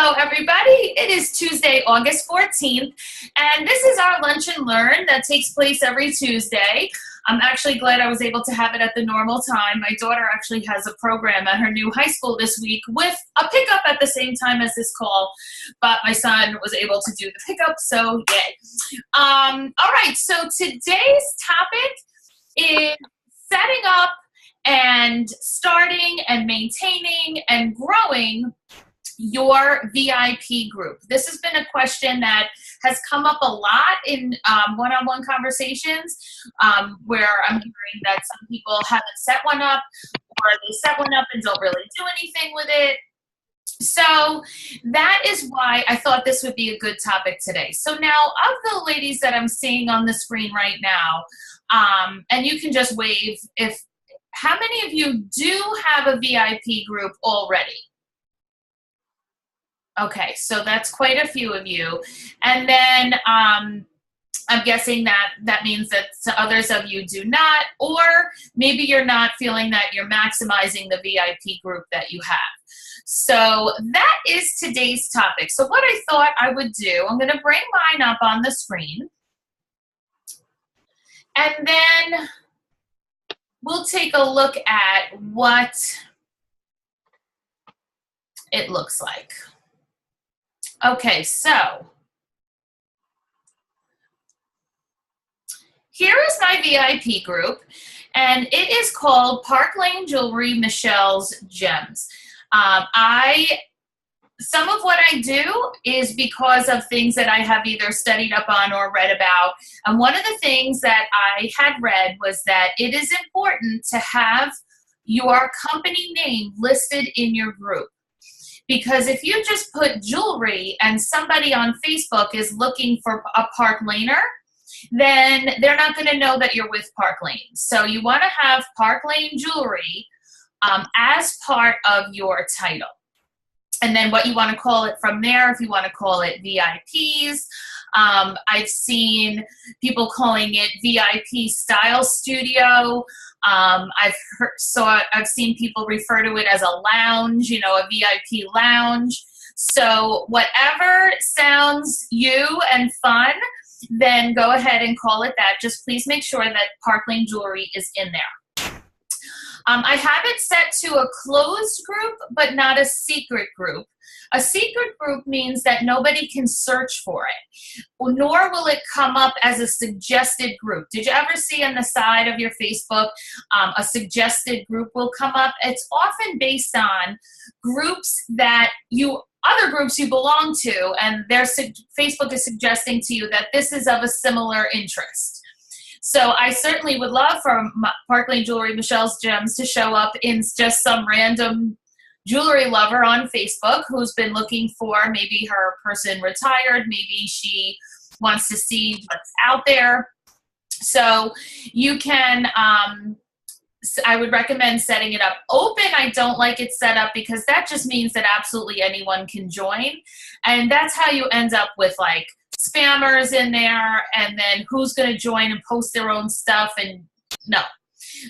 Hello, everybody. It is Tuesday, August 14th, and this is our Lunch and Learn that takes place every Tuesday. I'm actually glad I was able to have it at the normal time. My daughter actually has a program at her new high school this week with a pickup at the same time as this call, but my son was able to do the pickup, so yay. All right, so today's topic is setting up and starting and maintaining and growing your VIP group. This has been a question that has come up a lot in one-on-one conversations where I'm hearing that some people haven't set one up, or they set one up and don't really do anything with it. So that is why I thought this would be a good topic today. So now, of the ladies that I'm seeing on the screen right now, and you can just wave how many of you do have a VIP group already? Okay, so that's quite a few of you. And then I'm guessing that means that others of you do not, or maybe you're not feeling that you're maximizing the VIP group that you have. So that is today's topic. So what I thought I would do, I'm going to bring mine up on the screen. And then we'll take a look at what it looks like. Okay, so here is my VIP group, and it is called Park Lane Jewelry Michelle's Gems. Some of what I do is because of things that I have either studied up on or read about. And one of the things that I had read was that it is important to have your company name listed in your group. Because if you just put jewelry and somebody on Facebook is looking for a Park Laner, then they're not going to know that you're with Park Lane. So you want to have Park Lane Jewelry as part of your title. And then what you want to call it from there, if you want to call it VIPs. I've seen people calling it VIP Style Studio. I've seen people refer to it as a lounge, you know, a VIP lounge. So whatever sounds you and fun, then go ahead and call it that. Just please make sure that Park Lane Jewelry is in there. I have it set to a closed group, but not a secret group. A secret group means that nobody can search for it, nor will it come up as a suggested group. Did you ever see on the side of your Facebook a suggested group will come up? It's often based on groups that other groups you belong to, and Facebook is suggesting to you that this is of a similar interest. So I certainly would love for Park Lane Jewelry Michelle's Gems to show up in just some random jewelry lover on Facebook who's been looking for, maybe her person retired, maybe she wants to see what's out there. So you can, I would recommend setting it up open. I don't like it set up because that just means that absolutely anyone can join. And that's how you end up with like spammers in there, and then who's going to join and post their own stuff, and no.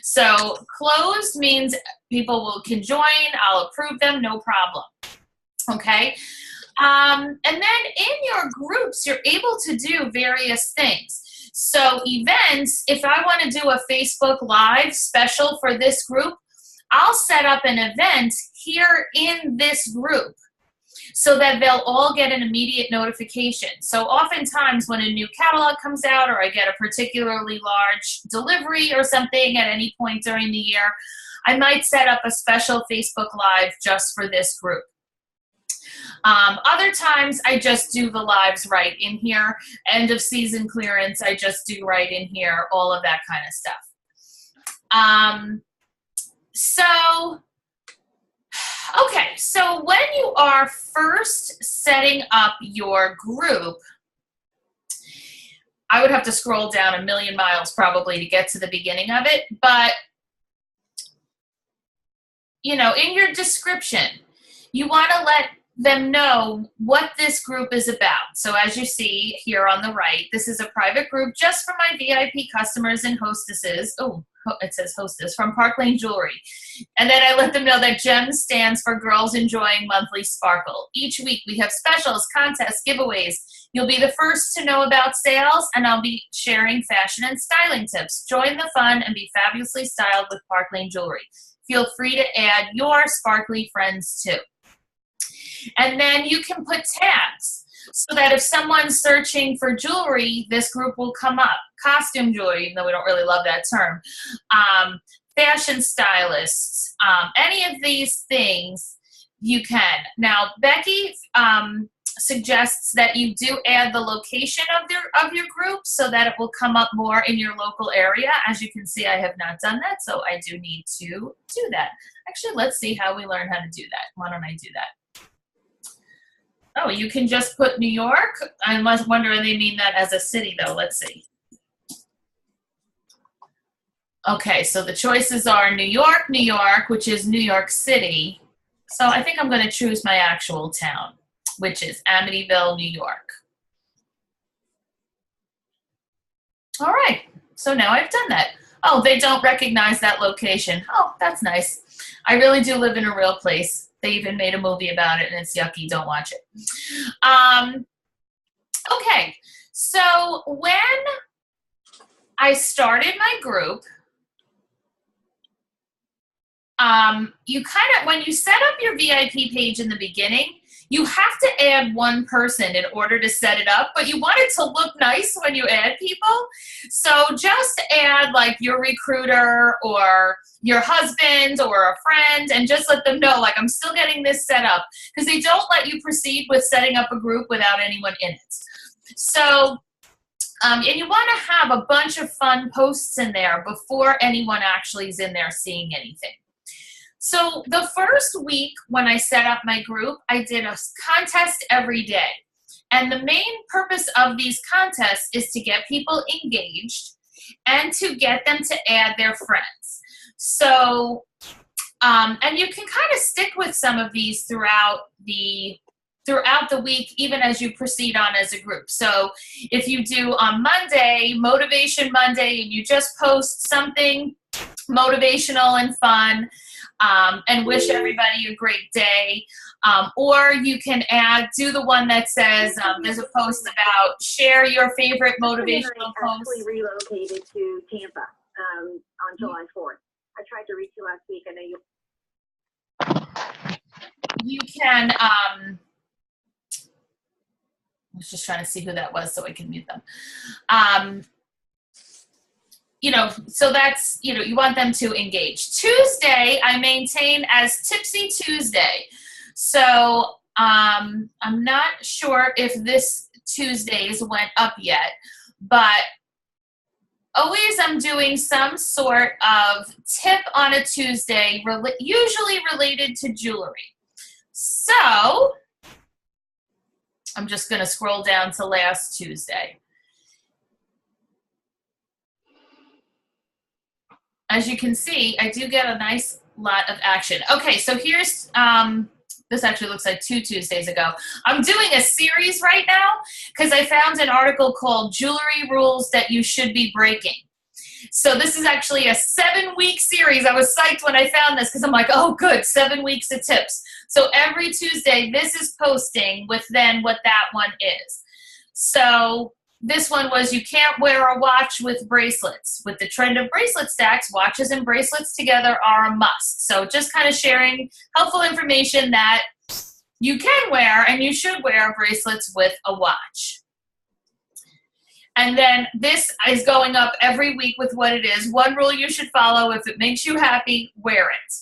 So closed means people can join, I'll approve them, no problem. Okay. And then in your groups, you're able to do various things. So events, if I want to do a Facebook Live special for this group, I'll set up an event here in this group, so that they'll all get an immediate notification. So oftentimes when a new catalog comes out, or I get a particularly large delivery or something at any point during the year, I might set up a special Facebook Live just for this group. Other times I just do the lives right in here. End of season clearance, I just do right in here, all of that kind of stuff. Okay, so when you are first setting up your group, I would have to scroll down a million miles probably to get to the beginning of it, but you know, in your description, you want to let them know what this group is about. So as you see here on the right, this is a private group just for my VIP customers and hostesses. Oh, it says hostess, from Park Lane Jewelry. And then I let them know that GEMS stands for Girls Enjoying Monthly Sparkle. Each week we have specials, contests, giveaways. You'll be the first to know about sales, and I'll be sharing fashion and styling tips. Join the fun and be fabulously styled with Park Lane Jewelry. Feel free to add your sparkly friends too. And then you can put tags so that if someone's searching for jewelry, this group will come up. Costume jewelry, even though we don't really love that term. Fashion stylists, any of these things you can. Now, Becky suggests that you do add the location of your group so that it will come up more in your local area. As you can see, I have not done that, so I do need to do that. Actually, let's see how we learn how to do that. Why don't I do that? Oh, you can just put New York. I must wonder if they mean that as a city, though. Let's see. Okay, so the choices are New York, which is New York City. So I think I'm going to choose my actual town, which is Amityville, New York. All right, so now I've done that. Oh, they don't recognize that location. Oh, that's nice. I really do live in a real place. They even made a movie about it, and it's yucky. Don't watch it. Okay, so when I started my group, you kind of, when you set up your VIP page in the beginning, you have to add one person in order to set it up, but you want it to look nice when you add people. So just add like your recruiter or your husband or a friend and just let them know, like, I'm still getting this set up, because they don't let you proceed with setting up a group without anyone in it. So, and you want to have a bunch of fun posts in there before anyone actually is in there seeing anything. So the first week when I set up my group, I did a contest every day. And the main purpose of these contests is to get people engaged and to get them to add their friends. So, and you can kind of stick with some of these throughout the week, even as you proceed on as a group. So if you do on Monday, Motivation Monday, and you just post something motivational and fun, and wish everybody a great day. Or you can do the one that says, there's a post about share your favorite motivational post. I actually relocated to Tampa on July 4th. I tried to reach you last week. I know you can, I was just trying to see who that was so I can mute them. So that's, you want them to engage. Tuesday, I maintain as Tipsy Tuesday. So I'm not sure if this Tuesdays went up yet, but always I'm doing some sort of tip on a Tuesday, usually related to jewelry. So I'm just going to scroll down to last Tuesday. As you can see, I do get a nice lot of action. Okay, so here's, this actually looks like 2 Tuesdays ago. I'm doing a series right now because I found an article called Jewelry Rules That You Should Be Breaking. So this is actually a 7-week series. I was psyched when I found this because I'm like, oh good, 7 weeks of tips. So every Tuesday, this is posting with then what that one is. So this one was, you can't wear a watch with bracelets. With the trend of bracelet stacks, watches and bracelets together are a must. So just kind of sharing helpful information that you can wear and you should wear bracelets with a watch. And then this is going up every week with what it is. One rule you should follow: if it makes you happy, wear it.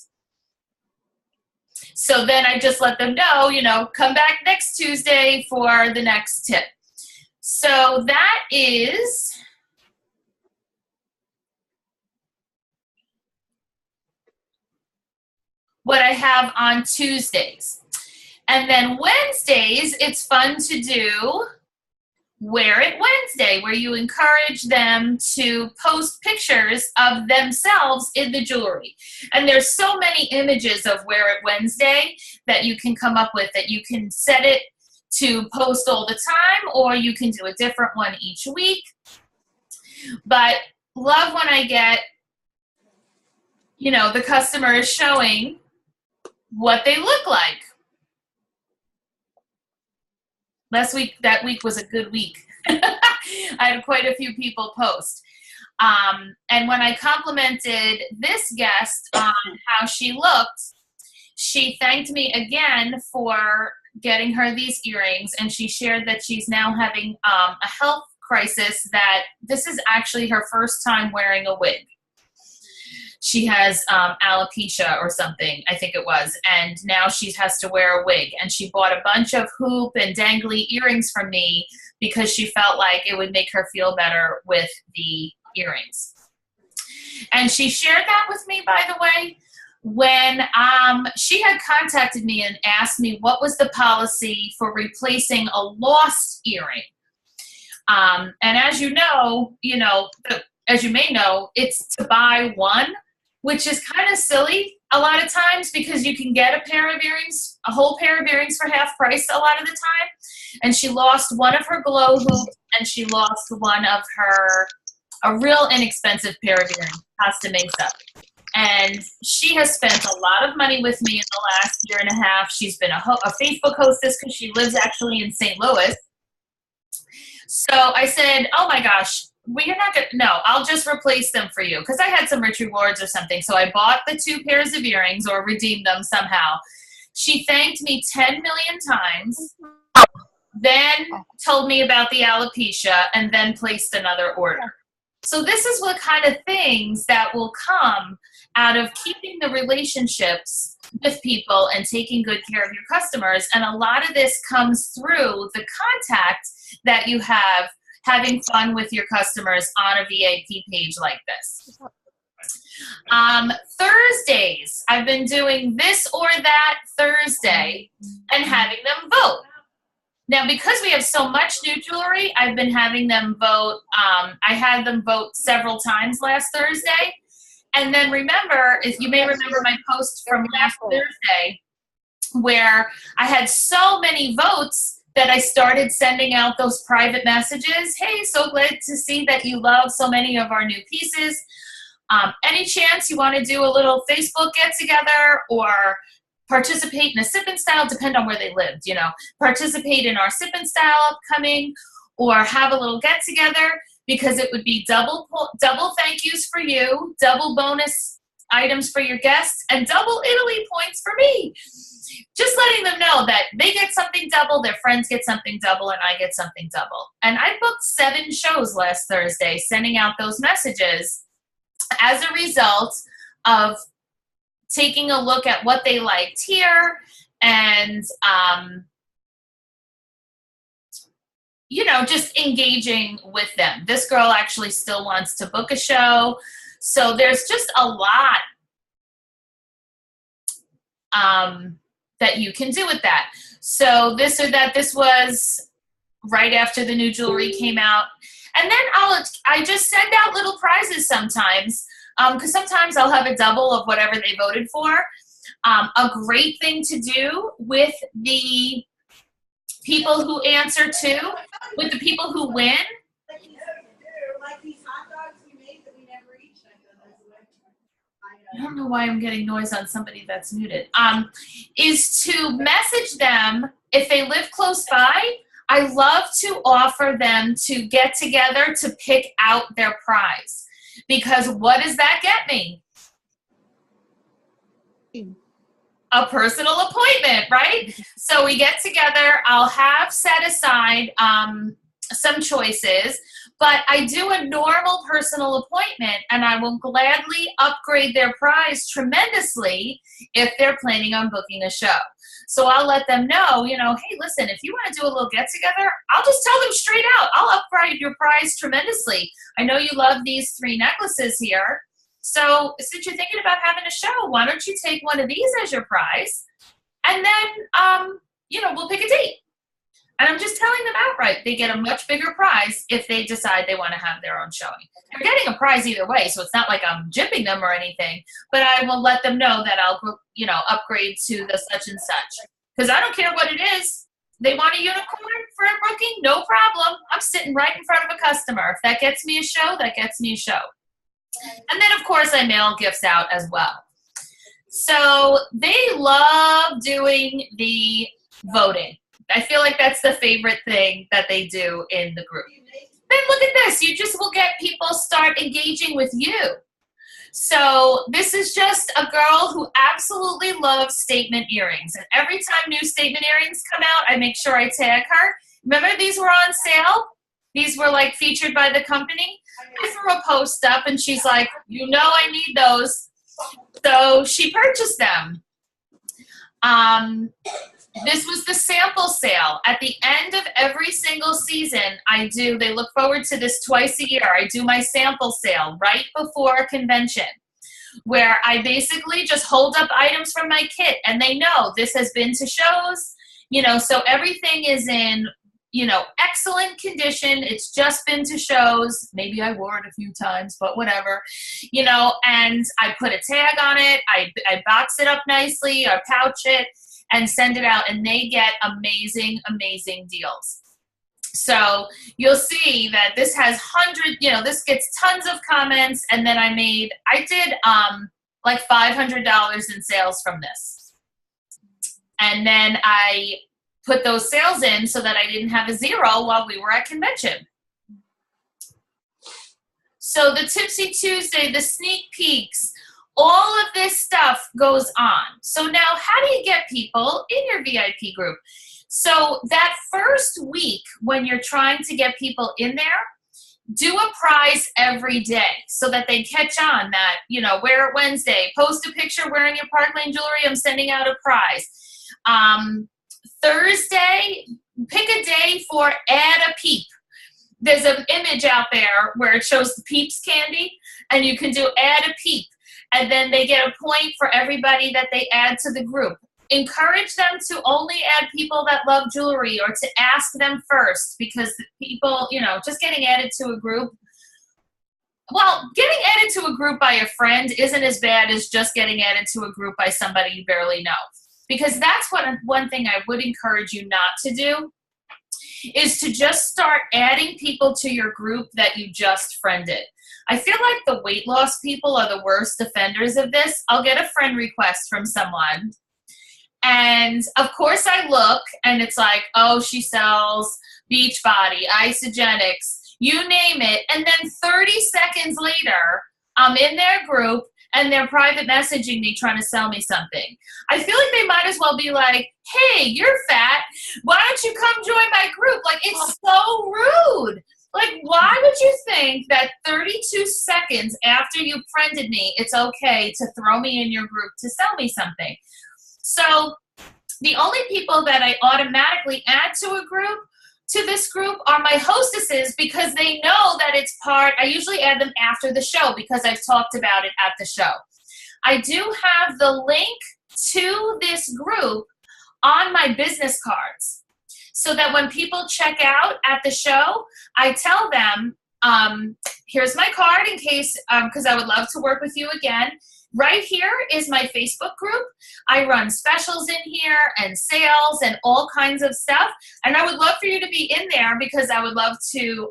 So then I just let them know, come back next Tuesday for the next tip. So that is what I have on Tuesdays. And then Wednesdays, it's fun to do Wear It Wednesday, where you encourage them to post pictures of themselves in the jewelry. And there's so many images of Wear It Wednesday that you can come up with, that you can set it to post all the time, or you can do a different one each week. But love when I get you know, the customer is showing what they look like. That week was a good week. I had quite a few people post. And when I complimented this guest on how she looked, she thanked me again for getting her these earrings, and she shared that she's now having a health crisis, that this is actually her first time wearing a wig. She has alopecia or something, I think it was, and now she has to wear a wig. And she bought a bunch of hoop and dangly earrings from me because she felt like it would make her feel better with the earrings. And she shared that with me, by the way, when she had contacted me and asked me what was the policy for replacing a lost earring. And as you may know, it's to buy one, which is kind of silly a lot of times because you can get a whole pair of earrings for half price a lot of the time. And she lost one of her glow hoops, and she lost one of a real inexpensive pair of earrings, Costa Mesa. And she has spent a lot of money with me in the last year and a half. She's been a Facebook hostess because she lives actually in St. Louis. So I said, oh my gosh, I'll just replace them for you, because I had some rich rewards or something. So I bought the 2 pairs of earrings, or redeemed them somehow. She thanked me 10 million times, then told me about the alopecia, and then placed another order. So this is what kind of things that will come out of keeping the relationships with people and taking good care of your customers. And a lot of this comes through the contact that you have having fun with your customers on a VIP page like this. Thursdays, I've been doing this or that Thursday and having them vote. Now, because we have so much new jewelry, I've been having them vote. I had them vote several times last Thursday. And then if you may remember my post from last Thursday, where I had so many votes that I started sending out those private messages. Hey, so glad to see that you love so many of our new pieces. Any chance you want to do a little Facebook get together or participate in a sip and style, depend on where they lived, participate in our sip and style upcoming, or have a little get together, because it would be double thank yous for you, double bonus items for your guests, and double Italy points for me. Just letting them know that they get something double, their friends get something double, and I get something double. And I booked 7 shows last Thursday, sending out those messages as a result of taking a look at what they liked here and, just engaging with them. This girl actually still wants to book a show. So there's just a lot that you can do with that. So this or that, this was right after the new jewelry came out. And then I just send out little prizes sometimes, because sometimes I'll have a double of whatever they voted for. A great thing to do with the people who answer too, with the people who win. I don't know why I'm getting noise on somebody that's muted. Is to message them if they live close by. I love to offer them to get together to pick out their prize. Because what does that get me? A personal appointment, right? So we get together. I'll have set aside some choices, but I do a normal personal appointment, and I will gladly upgrade their prize tremendously if they're planning on booking a show. So I'll let them know, hey, listen, if you want to do a little get-together, I'll just tell them straight out, I'll upgrade your prize tremendously. I know you love these 3 necklaces here. So since you're thinking about having a show, why don't you take one of these as your prize? And then, we'll pick a date. And I'm just telling them outright, they get a much bigger prize if they decide they want to have their own showing. They're getting a prize either way, so it's not like I'm gypping them or anything, but I will let them know that I'll, upgrade to the such and such. Because I don't care what it is. They want a unicorn for a booking? No problem. I'm sitting right in front of a customer. If that gets me a show, that gets me a show. And then, of course, I mail gifts out as well. So they love doing the voting. I feel like that's the favorite thing that they do in the group. Then look at this. You just will get people start engaging with you. So this is just a girl who absolutely loves statement earrings. And every time new statement earrings come out, I make sure I tag her. Remember these were on sale? These were like featured by the company. I threw a post up and she's like, you know I need those. So she purchased them. This was the sample sale. At the end of every single season, they look forward to this twice a year. I do my sample sale right before a convention where I basically just hold up items from my kit and they know this has been to shows, so everything is in, excellent condition. It's just been to shows. Maybe I wore it a few times, but whatever, and I put a tag on it. I box it up nicely or pouch it and send it out, and they get amazing, amazing deals. So you'll see that this has this gets tons of comments, and then I did like $500 in sales from this. And then I put those sales in so that I didn't have a zero while we were at convention. So the Tipsy Tuesday, the sneak peeks, all of this stuff goes on. So now how do you get people in your VIP group? So that first week when you're trying to get people in there, do a prize every day so that they catch on that, wear it Wednesday, post a picture wearing your Park Lane jewelry, I'm sending out a prize. Thursday, pick a day for add a peep. There's an image out there where it shows the Peeps candy, and you can do add a peep. And then they get a point for everybody that they add to the group. Encourage them to only add people that love jewelry or to ask them first, because people, just getting added to a group. Well, getting added to a group by a friend isn't as bad as just getting added to a group by somebody you barely know. Because that's one thing I would encourage you not to do, is to just start adding people to your group that you just friended. I feel like the weight loss people are the worst offenders of this. I'll get a friend request from someone, and of course I look, and it's like, oh, she sells Beachbody, Isogenics, you name it, and then 30 seconds later, I'm in their group, and they're private messaging me trying to sell me something. I feel like they might as well be like, hey, you're fat. Why don't you come join my group? Like, it's so rude. Like, why would you think that 32 seconds after you friended me, it's okay to throw me in your group to sell me something? So the only people that I automatically add to this group are my hostesses, because they know that it's I usually add them after the show because I've talked about it at the show. I do have the link to this group on my business cards, so that when people check out at the show, I tell them, here's my card in case, because I would love to work with you again. Right here is my Facebook group. I run specials in here and sales and all kinds of stuff. And I would love for you to be in there, because I would love to,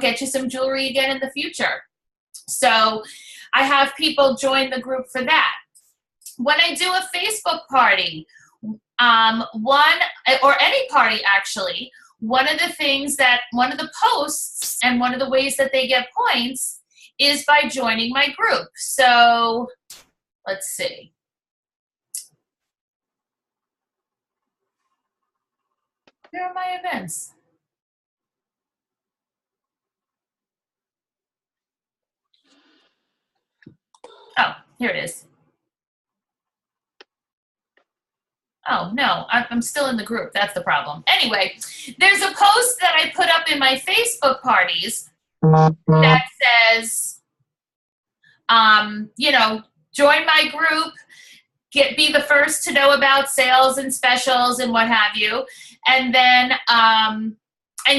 get you some jewelry again in the future. So I have people join the group for that. When I do a Facebook party, or any party actually, one of the posts and one of the ways that they get points is by joining my group. So let's see. Where are my events? Oh, here it is. Oh, no, I'm still in the group. That's the problem. Anyway, there's a post that I put up in my Facebook parties that says, join my group, be the first to know about sales and specials and what have you, and then, and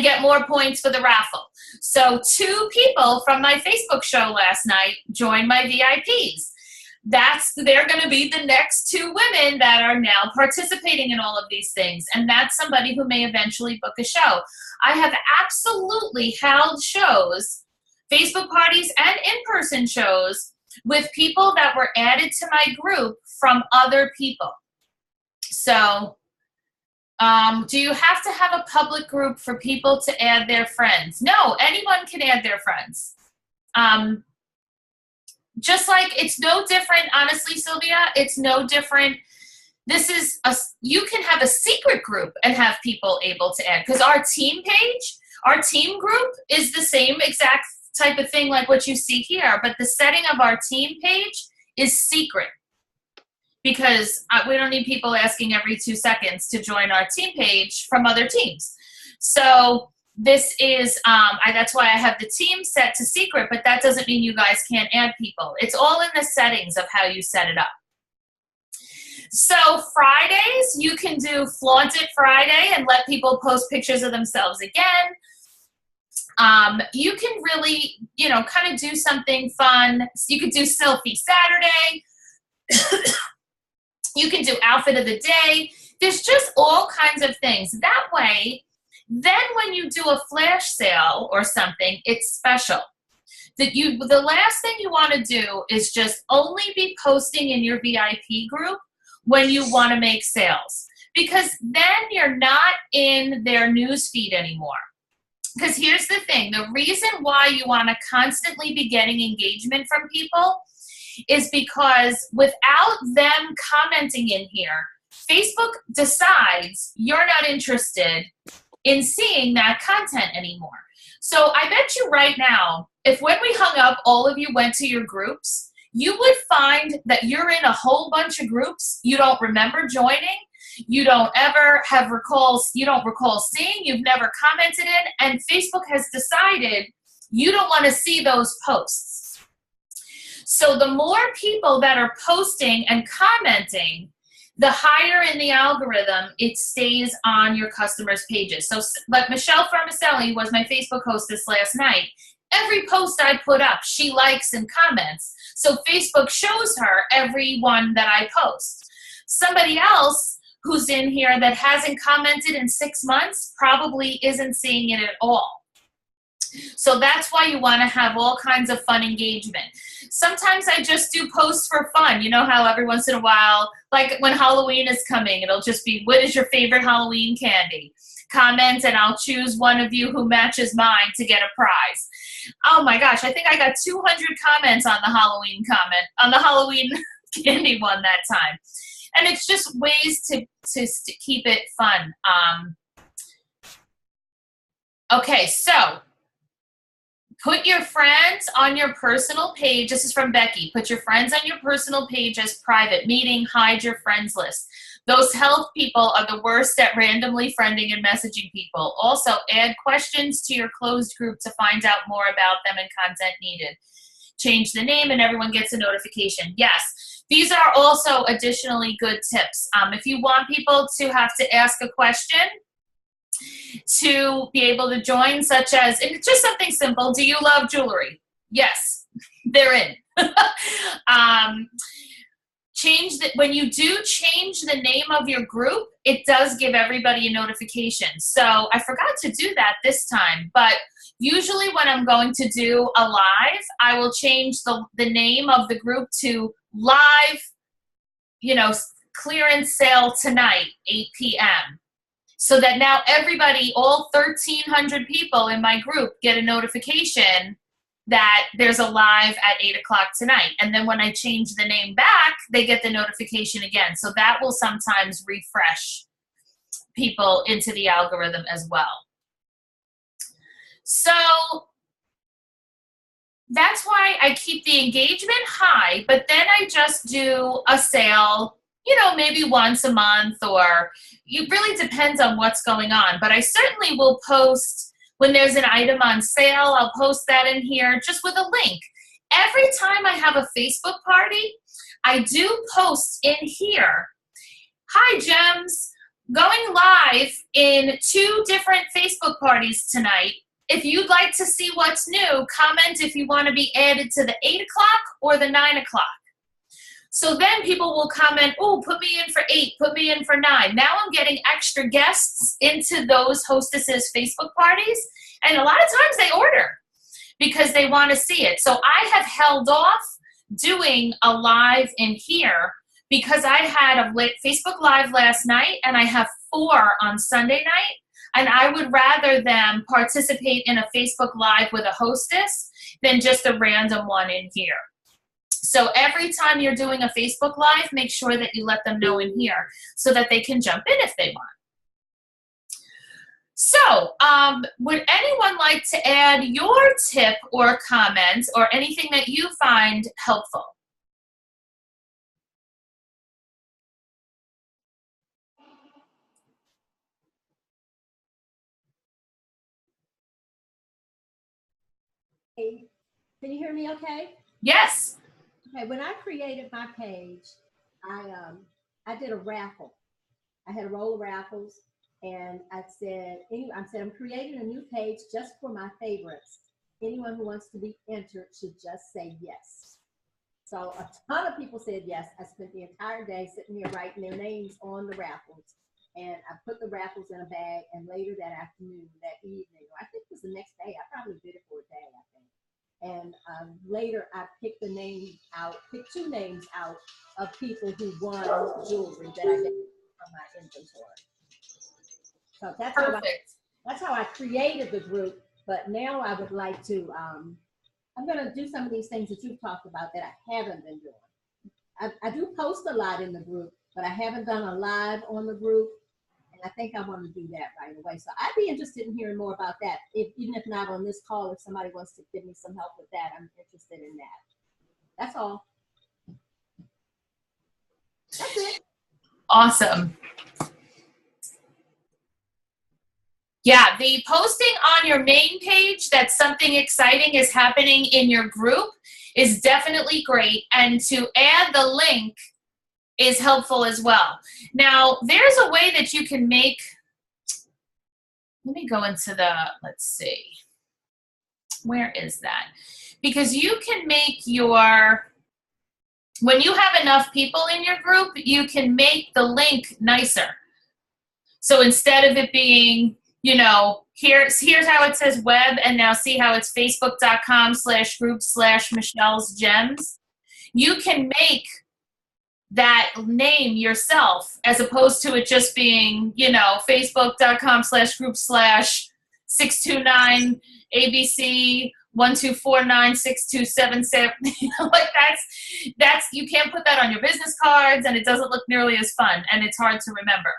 get more points for the raffle. So 2 people from my Facebook show last night joined my VIPs. They're going to be the next 2 women that are now participating in all of these things. And that's somebody who may eventually book a show. I have absolutely held shows Facebook parties and in-person shows with people that were added to my group from other people. So, do you have to have a public group for people to add their friends? No, anyone can add their friends. Just like it's no different, honestly, Sylvia, it's no different. You can have a secret group and have people able to add, because our team page, our team group is the same exact type of thing like what you see here, but the setting of our team page is secret, because we don't need people asking every 2 seconds to join our team page from other teams. So this is, that's why I have the team set to secret, but that doesn't mean you guys can't add people. It's all in the settings of how you set it up. So Fridays, you can do Flaunt It Friday and let people post pictures of themselves again. You can really, kind of do something fun. You could do Selfie Saturday. You can do Outfit of the Day. There's just all kinds of things. That way, then when you do a flash sale or something, it's special. The last thing you want to do is just only be posting in your VIP group when you want to make sales, because then you're not in their news feed anymore. Because here's the thing, the reason why you want to constantly be getting engagement from people is because without them commenting in here, Facebook decides you're not interested in seeing that content anymore. So I bet you right now, if when we hung up, all of you went to your groups, you would find that you're in a whole bunch of groups you don't remember joining, you don't recall seeing, you've never commented in, and Facebook has decided you don't want to see those posts. So the more people that are posting and commenting, the higher in the algorithm it stays on your customers' pages. So like Michelle Fermicelli was my Facebook hostess last night. Every post I put up, she likes and comments. So Facebook shows her every one that I post. Somebody else who's in here that hasn't commented in 6 months probably isn't seeing it at all. So that's why you want to have all kinds of fun engagement. Sometimes I just do posts for fun. You know how every once in a while, like when Halloween is coming, it'll just be, what is your favorite Halloween candy? Comment and I'll choose one of you who matches mine to get a prize. Oh my gosh, I think I got 200 comments on the Halloween candy one that time. And it's just ways to keep it fun. Okay, so put your friends on your personal page. This is from Becky. Put your friends on your personal page as private, meaning hide your friends list. Those health people are the worst at randomly friending and messaging people. Also, add questions to your closed group to find out more about them and content needed. Change the name and everyone gets a notification. Yes, these are also additionally good tips. If you want people to have to ask a question to be able to join, such as, and it's just something simple, do you love jewelry? Yes, they're in. When you do change the name of your group, it does give everybody a notification. So I forgot to do that this time, but usually when I'm going to do a live, I will change the name of the group to live, clearance sale tonight, 8 p.m. So that now everybody, all 1,300 people in my group get a notification that there's a live at 8 o'clock tonight. And then when I change the name back, they get the notification again. So that will sometimes refresh people into the algorithm as well. So that's why I keep the engagement high, but then I just do a sale, maybe once a month, or it really depends on what's going on. But I certainly will post when there's an item on sale. I'll post that in here just with a link. Every time I have a Facebook party, I do post in here, hi Gems, going live in 2 different Facebook parties tonight. If you'd like to see what's new, comment if you want to be added to the 8 o'clock or the 9 o'clock. So then people will comment, oh, put me in for 8, put me in for 9. Now I'm getting extra guests into those hostesses' Facebook parties, and a lot of times they order. because they want to see it. So I have held off doing a live in here because I had a Facebook Live last night and I have 4 on Sunday night, and I would rather them participate in a Facebook Live with a hostess than just a random one in here. So every time you're doing a Facebook Live, make sure that you let them know in here so that they can jump in if they want. So would anyone like to add your tip or comment or anything that you find helpful? Hey, can you hear me okay? Yes. Okay, when I created my page, I did a raffle. I had a roll of raffles, and I said, I'm creating a new page just for my favorites. Anyone who wants to be entered should just say yes. So a ton of people said yes. I spent the entire day sitting here writing their names on the raffles, and I put the raffles in a bag, and later that afternoon, that evening, or I think it was the next day, I probably did it for a day, I think. And later I picked 2 names out of people who won jewelry that I got from my inventory. So that's how I created the group. But now I would like to, I'm going to do some of these things that you've talked about that I haven't been doing. I do post a lot in the group, but I haven't done a live on the group. And I think I want to do that right away. So I'd be interested in hearing more about that. Even if not on this call, if somebody wants to give me some help with that, I'm interested in that. That's all. That's it. Awesome. Yeah, the posting on your main page that something exciting is happening in your group is definitely great. And to add the link is helpful as well. Now, there's a way that you can make, let me go into the, let's see, where is that? Because you can make your, when you have enough people in your group, you can make the link nicer. So instead of it being, you know, here's how it says web, and now see how it's facebook.com/group/Michelle's Gems. You can make that name yourself as opposed to it just being, you know, facebook.com/group/629 ABC 12496277. Like that's you can't put that on your business cards, and it doesn't look nearly as fun, and it's hard to remember.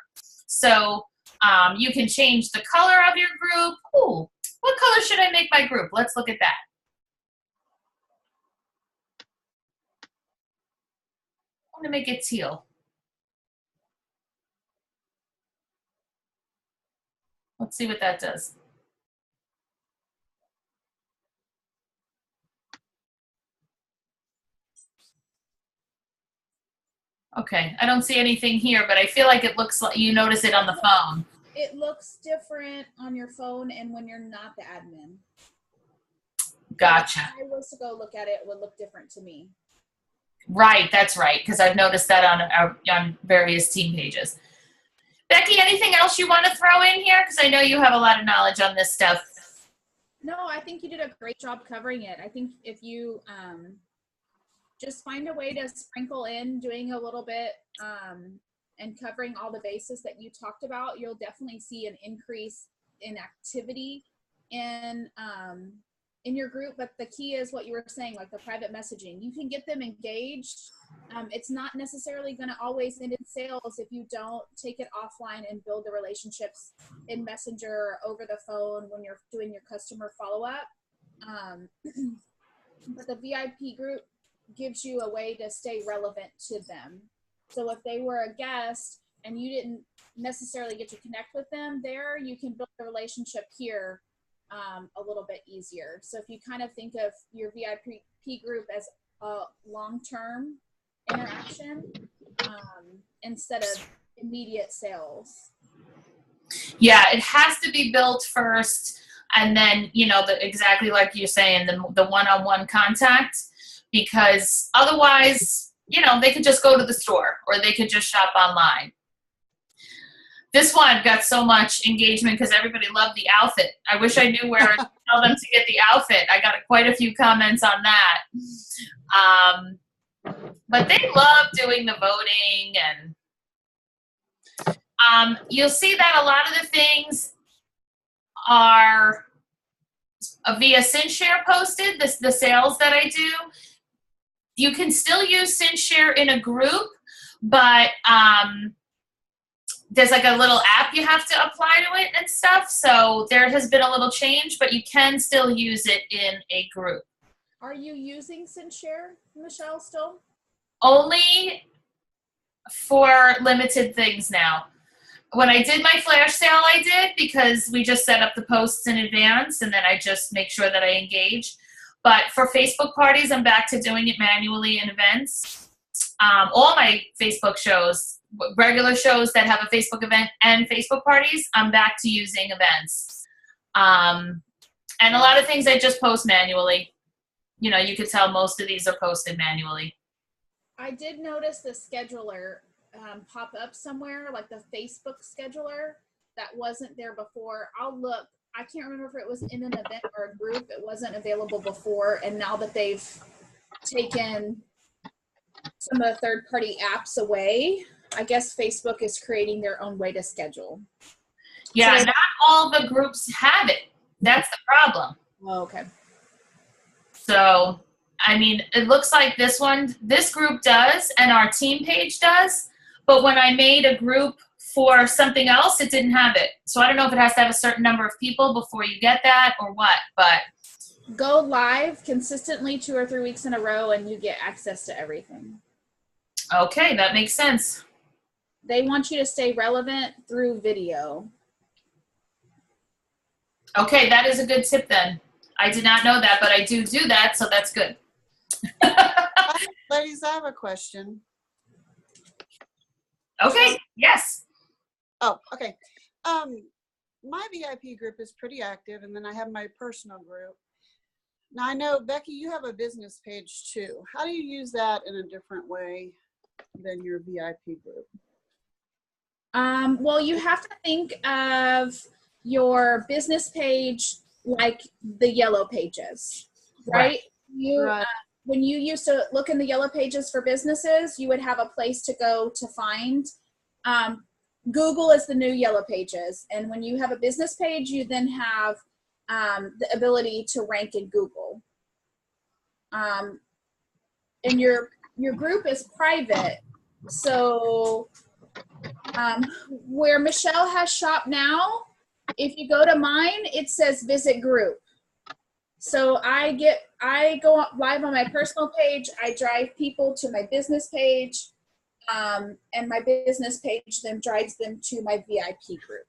So you can change the color of your group. Ooh, what color should I make my group? Let's look at that. I'm gonna make it teal. Let's see what that does. Okay, I don't see anything here, but I feel like it looks like you notice it on the phone. It looks different on your phone and when you're not the admin. Gotcha. If I was to go look at it, it would look different to me. Right, that's right, because I've noticed that on various team pages. Becky, anything else you want to throw in here? Because I know you have a lot of knowledge on this stuff. No, I think you did a great job covering it. I think if you just find a way to sprinkle in doing a little bit and covering all the bases that you talked about, you'll definitely see an increase in activity in your group. But the key is what you were saying, like the private messaging. You can get them engaged. It's not necessarily going to always end in sales if you don't take it offline and build the relationships in Messenger or over the phone when you're doing your customer follow-up. But the VIP group gives you a way to stay relevant to them. So if they were a guest and you didn't necessarily get to connect with them there, you can build a relationship here a little bit easier. So if you kind of think of your VIP group as a long-term interaction instead of immediate sales. Yeah, it has to be built first, and then, you know, exactly like you're saying, the one-on-one contact, because otherwise, you know, they could just go to the store or they could just shop online. This one got so much engagement because everybody loved the outfit. I wish I knew where to tell them to get the outfit. I got quite a few comments on that. But they love doing the voting, and you'll see that a lot of the things are via SynShare posted, the sales that I do. You can still use SynShare in a group, but there's like a little app you have to apply to it and stuff. So there has been a little change, but you can still use it in a group. Are you using SynShare, Michelle, still? Only for limited things now. When I did my flash sale, I did, because we just set up the posts in advance and then I just make sure that I engage. But for Facebook parties, I'm back to doing it manually in events. All my Facebook shows, regular shows that have a Facebook event and Facebook parties, I'm back to using events. And a lot of things I just post manually. You know, you could tell most of these are posted manually. I did notice the scheduler pop up somewhere, like the Facebook scheduler that wasn't there before. I'll look. I can't remember if it was in an event or a group. It wasn't available before, and now that they've taken some of the third-party apps away, I guess Facebook is creating their own way to schedule. Yeah, So not all the groups have it. That's the problem. Oh, okay. So, I mean, it looks like this group does, and our team page does, but when I made a group for something else, it didn't have it. So I don't know if it has to have a certain number of people before you get that or what, but. Go live consistently 2 or 3 weeks in a row and you get access to everything. Okay, that makes sense. They want you to stay relevant through video. Okay, that is a good tip then. I did not know that, but I do that, so that's good. Ladies, I have a question. Okay, yes. Oh, okay. My VIP group is pretty active, and then I have my personal group. Now, I know, Becky, you have a business page too. How do you use that in a different way than your VIP group? Well, you have to think of your business page like the yellow pages, right? Right. When you used to look in the yellow pages for businesses, you would have a place to go to find. Google is the new yellow pages. And when you have a business page, you then have the ability to rank in Google. And your group is private. So where Michelle has shop now, if you go to mine, it says visit group. So I go live on my personal page. I drive people to my business page, and my business page then drives them to my VIP group.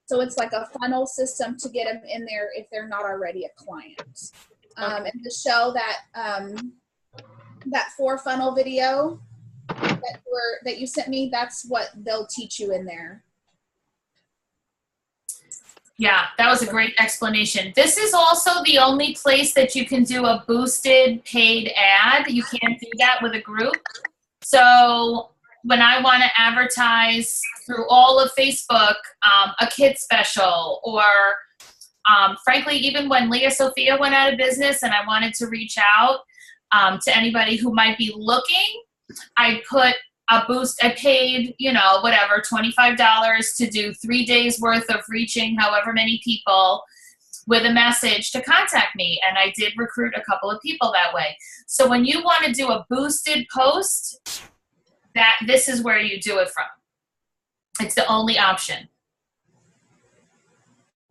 So it's like a funnel system to get them in there if they're not already a client. And Michelle, that 4 funnel video that you sent me, that's what they'll teach you in there. Yeah, that was a great explanation. This is also the only place that you can do a boosted paid ad. You can't do that with a group. So when I want to advertise through all of Facebook, a kid special, or frankly, even when Leah Sophia went out of business and I wanted to reach out to anybody who might be looking, I put a boost. I paid, whatever, $25 to do 3 days worth of reaching however many people with a message to contact me. And I did recruit a couple of people that way. So when you want to do a boosted post, this is where you do it from. It's the only option.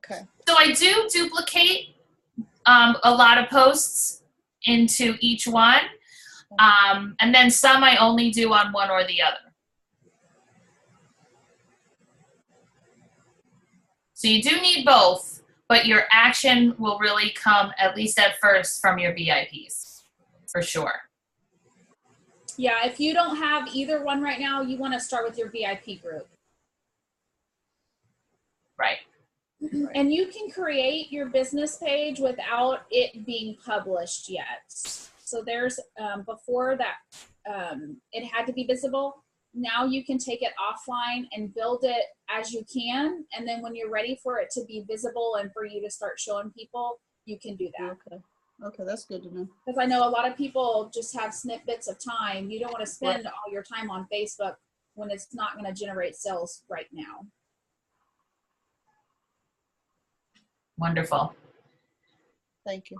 Okay. So I do duplicate a lot of posts into each one. And then some I only do on one or the other. So you do need both, but your action will really come, at least at first, from your VIPs, for sure. Yeah, if you don't have either one right now, you want to start with your VIP group. Right. And you can create your business page without it being published yet. So there's, before that, it had to be visible. now you can take it offline and build it as you can. And then when you're ready for it to be visible and for you to start showing people, you can do that. Okay. Okay, that's good to know. Because I know a lot of people just have snippets of time. You don't want to spend all your time on Facebook when it's not going to generate sales right now. Wonderful. Thank you.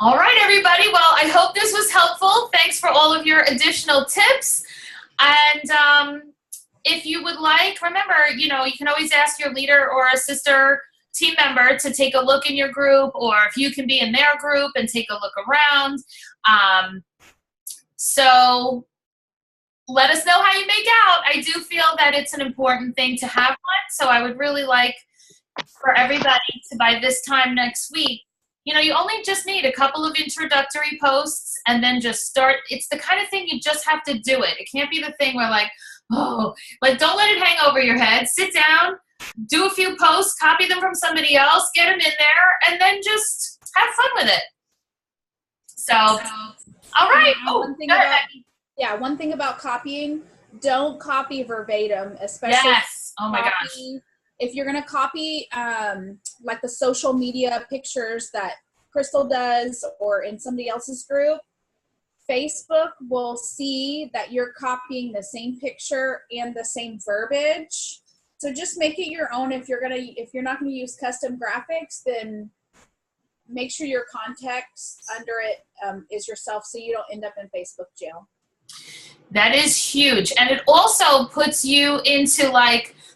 All right, everybody. Well, I hope this was helpful. Thanks for all of your additional tips. And if you would like, remember, you can always ask your leader or a sister team member to take a look in your group, or if you can be in their group and take a look around. So let us know how you make out. I do feel that it's an important thing to have one. So I would really like for everybody to, by this time next week, you only just need a couple of introductory posts and then just start. It's the kind of thing you just have to do it. It can't be the thing where don't let it hang over your head. Sit down, do a few posts, copy them from somebody else, get them in there, and then just have fun with it. So, all right. One thing about copying, don't copy verbatim, especially. Yes. Oh my gosh. If you're going to copy like the social media pictures that Crystal does or in somebody else's group, Facebook will see that you're copying the same picture and the same verbiage. So just make it your own. If you're not going to use custom graphics, then make sure your context under it is yourself, so you don't end up in Facebook jail. That is huge. And it also puts you into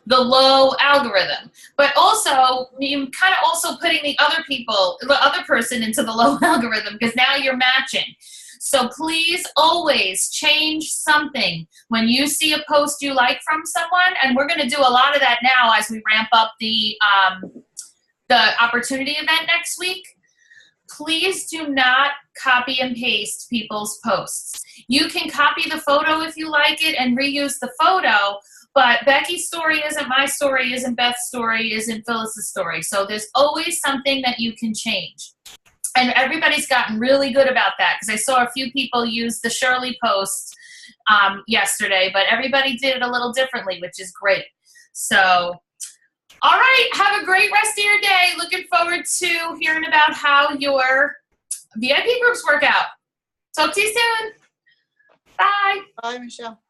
the low algorithm, but also you kind of also putting the other person into the low algorithm, because now you're matching. So please always change something when you see a post you like from someone. And we're going to do a lot of that now as we ramp up the opportunity event next week. Please do not copy and paste people's posts. You can copy the photo if you like it and reuse the photo, but Becky's story isn't my story, isn't Beth's story, isn't Phyllis's story. So there's always something that you can change. And everybody's gotten really good about that, because I saw a few people use the Shirley post yesterday, but everybody did it a little differently, which is great. So, all right, have a great rest of your day. Looking forward to hearing about how your VIP groups work out. Talk to you soon. Bye. Bye, Michelle.